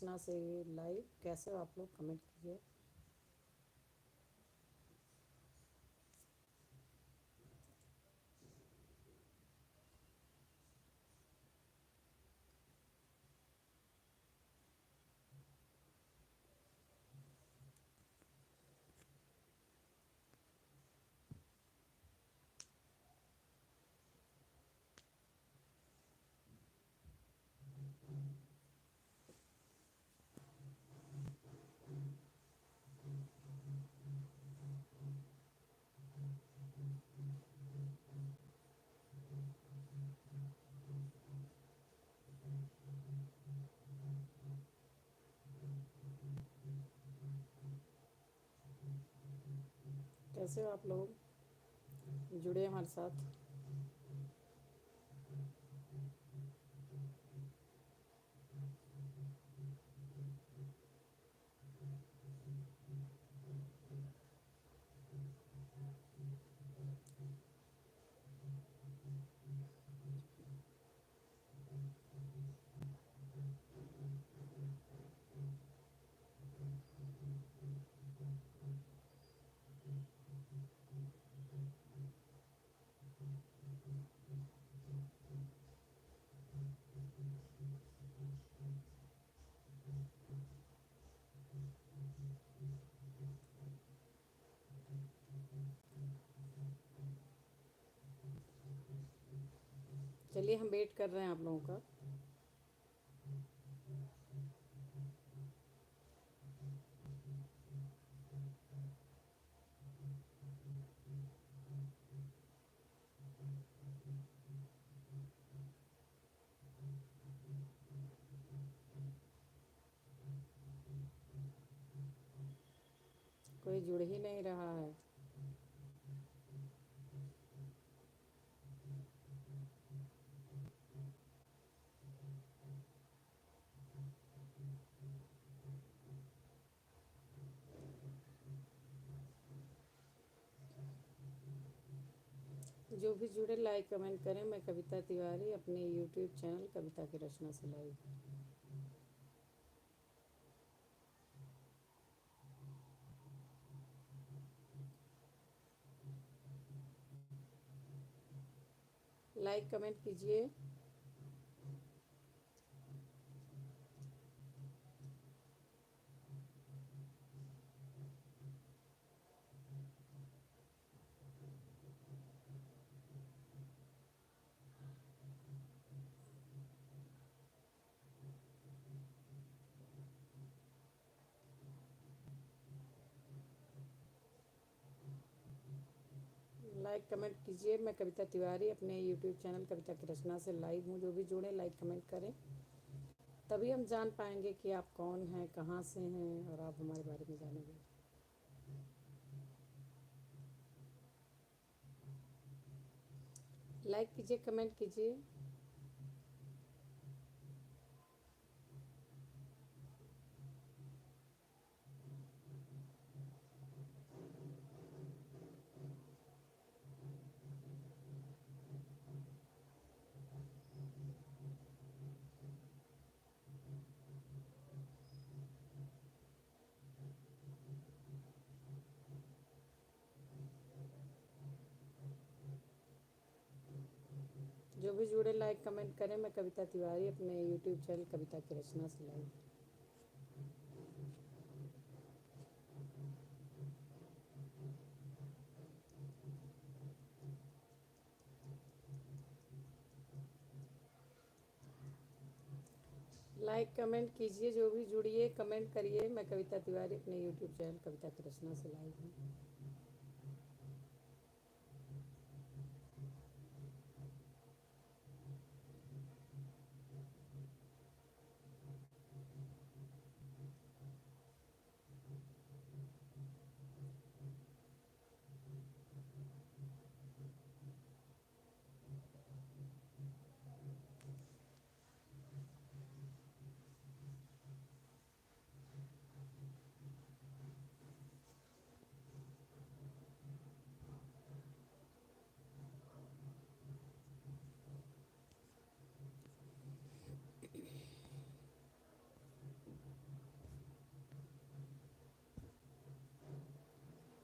रचना से लाइव। कैसे हो आप लोग, कमेंट कीजिए। कैसे हो आप लोग, जुड़े हमारे साथ। चलिए, हम वेट कर रहे हैं आप लोगों का। कोई जुड़ ही नहीं रहा है। जो भी जुड़े लाइक कमेंट करें। मैं कविता तिवारी, अपने यूट्यूब चैनल कविता की रचना से लाइव। लाइक कमेंट कीजिए। लाइक कमेंट कीजिए। मैं कविता तिवारी, अपने यूट्यूब चैनल कविता की रचना से लाइव हूँ। जो भी जुड़े लाइक कमेंट करें, तभी हम जान पाएंगे कि आप कौन हैं, कहाँ से हैं, और आप हमारे बारे में जानेंगे। लाइक कीजिए, कमेंट कीजिए। जो भी जुड़े लाइक कमेंट करें। मैं कविता तिवारी, अपने यूट्यूब चैनल कविता की रचना से लाइव। लाइक कमेंट कीजिए। जो भी जुड़िए कमेंट करिए। मैं कविता तिवारी, अपने यूट्यूब चैनल कविता की रचना से लाइव हूँ।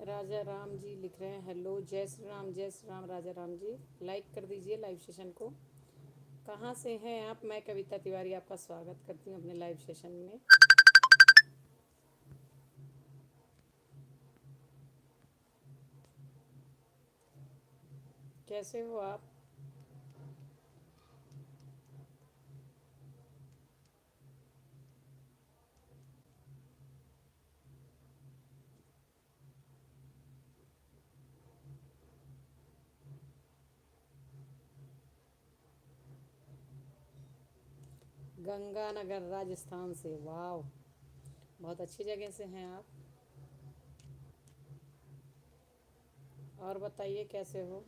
राजा राम जी लिख रहे हैं हेलो, जय श्री राम राजा राम जी। लाइक कर दीजिए लाइव सेशन को। कहाँ से हैं आप? मैं कविता तिवारी आपका स्वागत करती हूँ अपने लाइव सेशन में। कैसे हो आप? गंगानगर राजस्थान से, वाह, बहुत अच्छी जगह से हैं आप। और बताइए कैसे हो?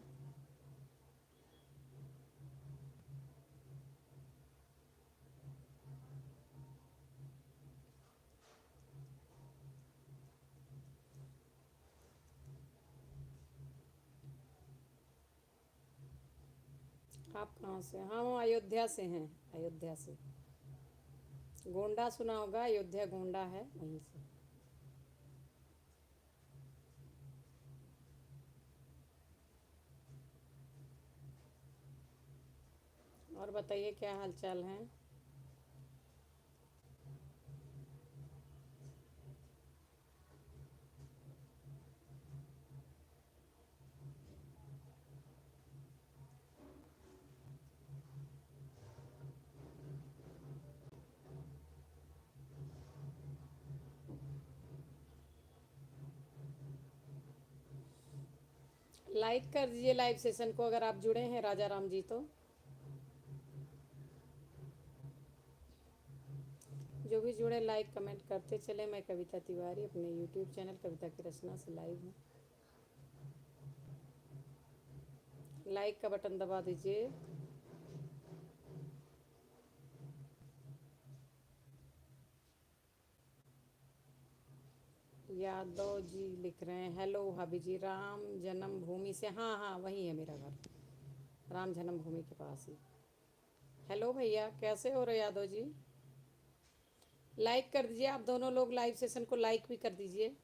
आप कहाँ से? हाँ, हम अयोध्या से हैं, अयोध्या से। गोंडा सुना होगा, अयोध्या गोंडा है वहीं से। और बताइए क्या हाल चाल है? लाइक कर दीजिए लाइव सेशन को अगर आप जुड़े हैं राजा राम जी तो। जो भी जुड़े लाइक कमेंट करते चले। मैं कविता तिवारी अपने यूट्यूब चैनल कविता की रचना से लाइव हूँ। लाइक का बटन दबा दीजिए। यादव जी लिख रहे हैं हेलो भाभी जी, राम जन्मभूमि से। हाँ हाँ, वही है मेरा घर, राम जन्मभूमि के पास ही। हेलो भैया, कैसे हो रहे यादव जी? लाइक कर दीजिए आप दोनों लोग, लाइव सेशन को लाइक भी कर दीजिए।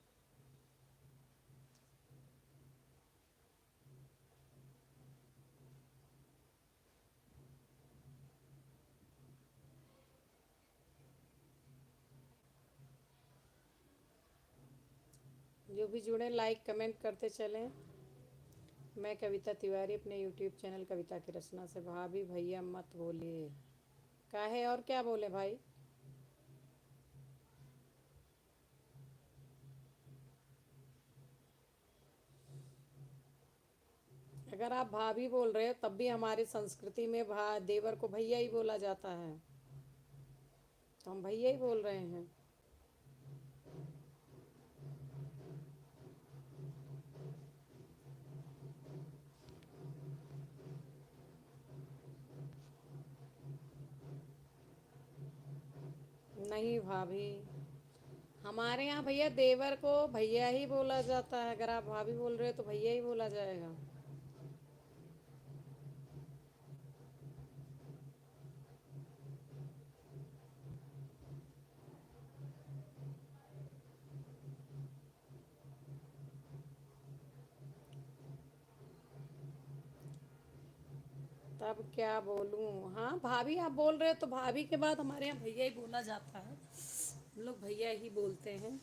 जो भी जुड़े लाइक कमेंट करते चलें। मैं कविता तिवारी अपने यूट्यूब चैनल कविता की रचना से। भाभी भैया मत बोलिए, काहे और क्या बोले भाई? अगर आप भाभी बोल रहे हो तब भी हमारी संस्कृति में भा देवर को भैया ही बोला जाता है, तो हम भैया ही बोल रहे हैं। नहीं भाभी, हमारे यहाँ भैया देवर को भैया ही बोला जाता है। अगर आप भाभी बोल रहे हो तो भैया ही बोला जाएगा। तब क्या बोलूँ? हाँ, भाभी आप बोल रहे हो तो भाभी के बाद हमारे यहाँ भैया ही बोला जाता है। हम लोग भैया ही बोलते हैं।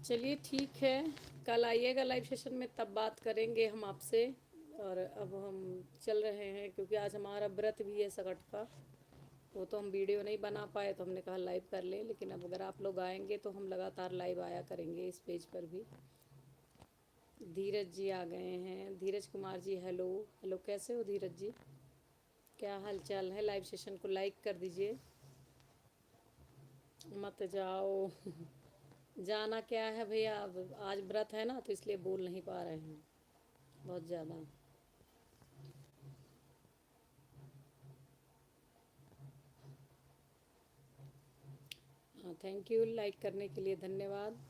चलिए ठीक है, कल आइएगा लाइव सेशन में, तब बात करेंगे हम आपसे। और अब हम चल रहे हैं क्योंकि आज हमारा व्रत भी है सकट का। वो तो हम वीडियो नहीं बना पाए तो हमने कहा लाइव कर लें, लेकिन अब अगर आप लोग आएंगे तो हम लगातार लाइव आया करेंगे इस पेज पर भी। धीरज जी आ गए हैं। धीरज कुमार जी हेलो। हेलो, कैसे हो धीरज जी? क्या हाल चाल है? लाइव सेशन को लाइक कर दीजिए। मत जाओ। जाना क्या है भैया, अब आज व्रत है ना तो इसलिए बोल नहीं पा रहे हैं बहुत ज़्यादा। हाँ, थैंक यू, लाइक करने के लिए धन्यवाद।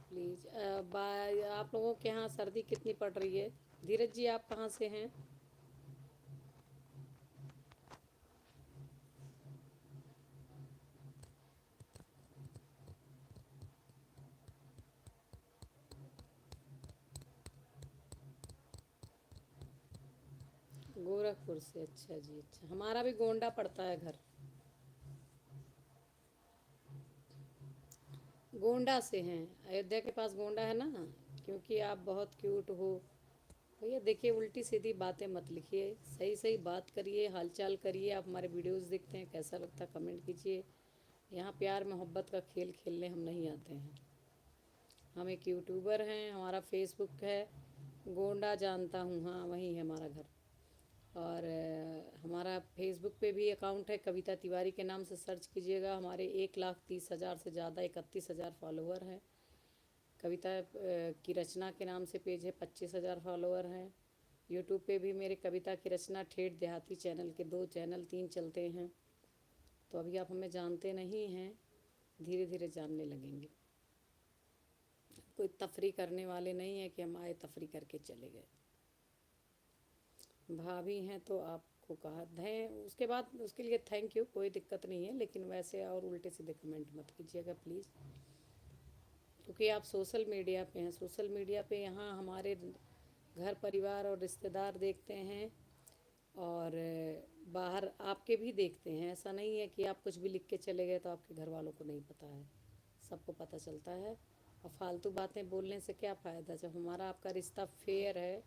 प्लीज़ आप लोगों के यहाँ सर्दी कितनी पड़ रही है? धीरज जी आप कहाँ से हैं? गोरखपुर से, अच्छा जी, अच्छा। हमारा भी गोंडा पड़ता है घर, गोंडा से हैं। अयोध्या के पास गोंडा है ना। क्योंकि आप बहुत क्यूट हो। भैया देखिए, उल्टी सीधी बातें मत लिखिए, सही सही बात करिए, हालचाल करिए। आप हमारे वीडियोस देखते हैं, कैसा लगता है कमेंट कीजिए। यहाँ प्यार मोहब्बत का खेल खेलने हम नहीं आते हैं। हम एक यूट्यूबर हैं, हमारा फेसबुक है। गोंडा जानता हूँ, हाँ वहीं है हमारा घर। और हमारा फेसबुक पे भी अकाउंट है, कविता तिवारी के नाम से सर्च कीजिएगा। हमारे 1,30,000 से ज़्यादा, 31,000 फॉलोअर हैं। कविता की रचना के नाम से पेज है, 25,000 फॉलोअर हैं। यूट्यूब पे भी मेरे कविता की रचना ठेठ देहाती चैनल के 2 चैनल 3 चलते हैं। तो अभी आप हमें जानते नहीं हैं, धीरे धीरे जानने लगेंगे। कोई तफरी करने वाले नहीं है कि हम आए तफरी करके चले गए। भाभी हैं तो आपको कहा है, उसके बाद उसके लिए थैंक यू, कोई दिक्कत नहीं है। लेकिन वैसे और उल्टे सीधे कमेंट मत कीजिएगा प्लीज़, क्योंकि आप सोशल मीडिया पे हैं। सोशल मीडिया पे यहाँ हमारे घर परिवार और रिश्तेदार देखते हैं, और बाहर आपके भी देखते हैं। ऐसा नहीं है कि आप कुछ भी लिख के चले गए तो आपके घर वालों को नहीं पता है, सबको पता चलता है। और फालतू बातें बोलने से क्या फ़ायदा, जब हमारा आपका रिश्ता फेयर है।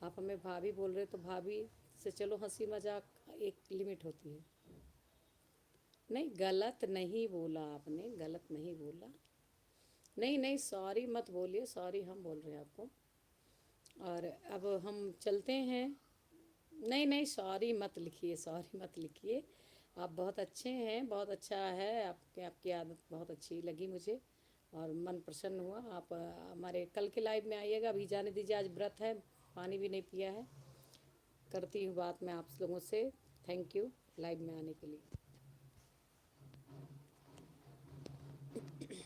आप हमें भाभी बोल रहे, तो भाभी से चलो हंसी मजाक एक लिमिट होती है। नहीं, गलत नहीं बोला आपने, गलत नहीं बोला। नहीं नहीं, सॉरी मत बोलिए, सॉरी हम बोल रहे हैं आपको। और अब हम चलते हैं। नहीं नहीं, सॉरी मत लिखिए, सॉरी मत लिखिए। आप बहुत अच्छे हैं, बहुत अच्छा है आपकी आदत बहुत अच्छी लगी मुझे, और मन प्रसन्न हुआ। आप हमारे कल के लाइव में आइएगा। अभी जाने दीजिए, आज व्रत है, पानी भी नहीं पिया है। करती हूँ बात मैं आप लोगों से। थैंक यू लाइव में आने के लिए।